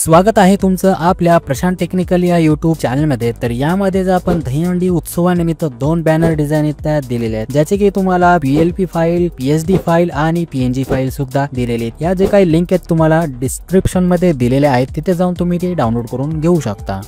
स्वागत आहे तुमचं आपल्या प्रशांत टेक्निकल या यूट्यूब चॅनलमध्ये। तर यामध्ये आपण दहीहंडी उत्सवानिमित्त दोन बॅनर डिझाईन इत्यादी दिलेले आहेत, ज्याचे की तुम्हाला PLP फाईल, PSD फाईल आणि PNG फाईल सुद्धा दिलेली आहेत। या जे काही लिंक आहेत तुम्हाला डिस्क्रिप्शन मध्ये दिलेले आहेत, तिथे जाऊन तुम्ही ते डाउनलोड करून घेऊ शकता।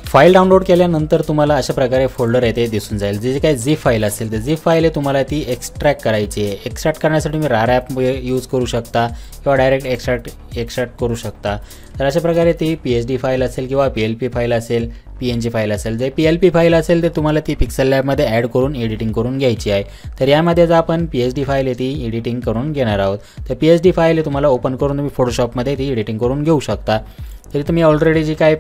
फाईल डाउनलोड केल्यानंतर तुम्हाला अशा प्रकारे फोल्डर येथे दिसून जाईल। जे काही झिप फाईल असेल ते झिप फाईल तुम्हाला ती एक्सट्रॅक्ट करायची आहे। एक्सट्रॅक्ट करण्यासाठी तुम्ही RAR ॲप यूज करू शकता किंवा डायरेक्ट एक्सट्रॅक्ट करू शकता। तर अशा प्रकारे ती PSD फाईल असेल किंवा PLP फाईल असेल, PNG फाईल असेल। जे PLP फाईल असेल ते तुम्हाला ती पिक्सेल लॅबमध्ये ॲड करून एडिटिंग करून घ्यायची आहे। तर यामध्ये आपण PSD फाईल ती एडिटिंग करून घेणार आहोत। तर PSD फाईल तुम्हाला ओपन करून तुम्ही फोटोशॉपमध्ये ती एडिटिंग करून घेऊ शकता। तरी तुम्ही ऑलरेडी जी काय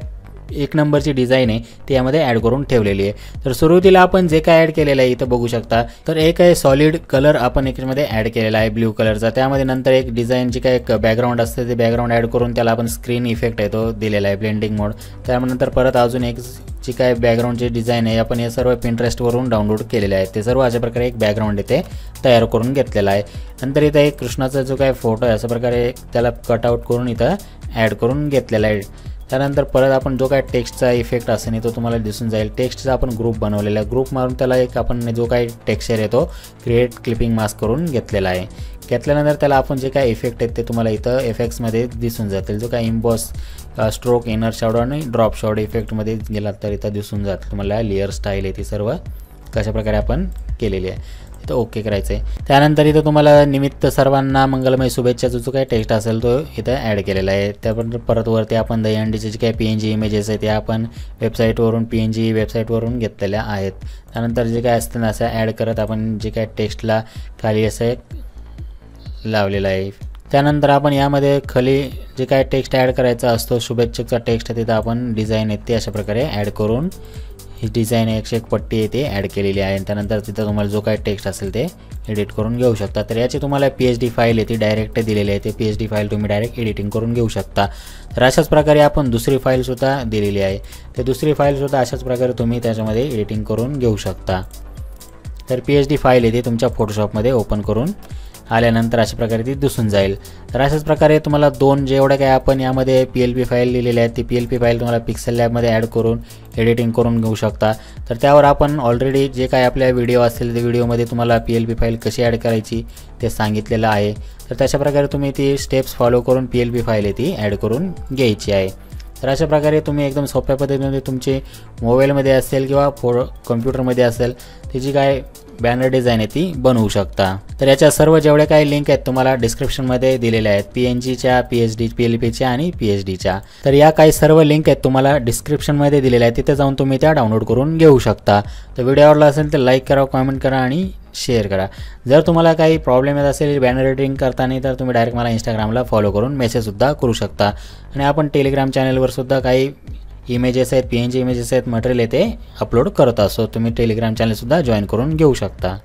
एक नंबरची डिझाइन आहे ती यामध्ये ॲड करून ठेवलेली आहे। तर सुरुवातीला आपण जे काय ॲड केलेलं आहे इथं बघू शकता। तर एक आहे सॉलिड कलर आपण याच्यामध्ये ॲड केलेला आहे ब्ल्यू कलरचा। त्यामध्ये नंतर एक डिझाइन जी काय बॅकग्राऊंड असते ते बॅकग्राऊंड ॲड करून त्याला आपण स्क्रीन इफेक्ट आहे तो दिलेला आहे, ब्लेंडिंग मोड। त्यानंतर परत अजून एक जी काय बॅकग्राऊंडची डिझाइन आहे आपण हे सर्व पिंटरेस्टवरून डाउनलोड केलेले आहे। ते सर्व अशा प्रकारे एक बॅकग्राऊंड इथे तयार करून घेतलेला आहे। नंतर इथं एक कृष्णाचा जो काय फोटो आहे अशा प्रकारे त्याला कटआउट करून इथं ॲड करून घेतलेला आहे। त्यानंतर परत आपण जो काय टेक्स्टचा इफेक्ट असेल तो तुम्हाला दिसून जाईल। टेक्स्टचा आपण ग्रुप बनवलेला आहे, ग्रुप मारून त्याला एक आपण जो काही टेक्स्चर आहे तो क्रिएट क्लिपिंग मास्क करून घेतलेला आहे। घेतल्यानंतर त्याला आपण जे काय इफेक्ट आहेत ते तुम्हाला इथं इफेक्ट्समध्ये दिसून जातील। जो काय इम्बॉस, स्ट्रोक, इनर शॅडो आणि ड्रॉप शॅडो इफेक्टमध्ये गेलात तर इथं दिसून जातं तुम्हाला लेअर स्टाईल आहे ती सर्व कशा प्रकारे आपण केलेली आहे। इथं ओके करायचं आहे। त्यानंतर इथं तुम्हाला निमित्त सर्वांना मंगलमय शुभेच्छाचा जो काही टेक्स्ट असेल तो इथं ॲड केलेला आहे। त्यानंतर परत वरती आपण दहीहंडीचे जे काही PNG इमेजेस आहेत ते आपण वेबसाईटवरून PNG वेबसाईटवरून घेतलेल्या आहेत। त्यानंतर जे काय असतं ना असं ॲड करत आपण जे काय टेक्स्टला खाली असं लावलेलं आहे। त्यानंतर आपण यामध्ये खाली जे काय टेक्स्ट ॲड करायचा असतो शुभेच्छाचा टेक्स्ट तिथं आपण डिझाईन आहे ते अशा प्रकारे ॲड करून ही डिझाईन 101 पट्टी आहे ते ॲड केलेली आहे। त्यानंतर तिथं तुम्हाला जो काय टेक्स्ट असेल ते एडिट करून घेऊ शकता। तर याची तुम्हाला PSD फाईल आहे ती डायरेक्ट दिलेली आहे। ते PSD फाईल तुम्ही डायरेक्ट एडिटिंग करून घेऊ शकता। तर अशाच प्रकारे आपण दुसरी फाईलसुद्धा दिलेली आहे। ते दुसरी फाईलसुद्धा अशाच प्रकारे तुम्ही त्याच्यामध्ये एडिटिंग करून घेऊ शकता। तर PSD फाईल आहे ती तुमच्या फोटोशॉपमध्ये ओपन करून आल्यानंतर अशा प्रकारे ती दिसून जाईल। तर अशाच प्रकारे तुम्हाला दोन जेवढ्या काय आपण यामध्ये PLP फाईल लिहिलेली आहे ती PLP फाईल तुम्हाला पिक्सेल लॅबमध्ये ॲड करून एडिटिंग करून घेऊ शकता। तर त्यावर आपण ऑलरेडी जे काय आपल्या व्हिडिओ असेल ते व्हिडिओमध्ये तुम्हाला PLP फाईल कशी ॲड करायची ते सांगितलेलं आहे। तर तशा प्रकारे तुम्ही ती स्टेप्स फॉलो करून PLP फाईल ती ॲड करून घ्यायची आहे। तर अशा प्रकारे तुम्ही एकदम सोप्या पद्धतीने तुमची मोबाईलमध्ये असेल किंवा कॉम्प्युटरमध्ये असेल त्याची काय बॅनर डिझाईन आहे ती बनवू शकता। तर याच्या सर्व जेवढ्या काही लिंक आहेत तुम्हाला डिस्क्रिप्शनमध्ये दिलेल्या आहेत, PNGच्या, PSD, PLPच्या आणि PSDच्या। तर या काही सर्व लिंक आहेत तुम्हाला डिस्क्रिप्शनमध्ये दिलेल्या आहेत, तिथे जाऊन तुम्ही त्या डाउनलोड करून घेऊ शकता। तर व्हिडिओ आवडला असेल तर लाईक करा, कमेंट करा आणि शेअर करा। जर तुम्हाला काही प्रॉब्लेम येत असेल बॅनर एडिटिंग करताना तर तुम्ही डायरेक्ट मला इंस्टाग्रामला फॉलो करून मेसेजसुद्धा करू शकता। आणि आपण टेलिग्राम चॅनलवर सुद्धा काही इमेजेस आहेत, PNG इमेजेस आहेत, मटेरियल आहे ते अपलोड करत असतो। तुम्ही टेलिग्राम चॅनलसुद्धा जॉईन करून घेऊ शकता।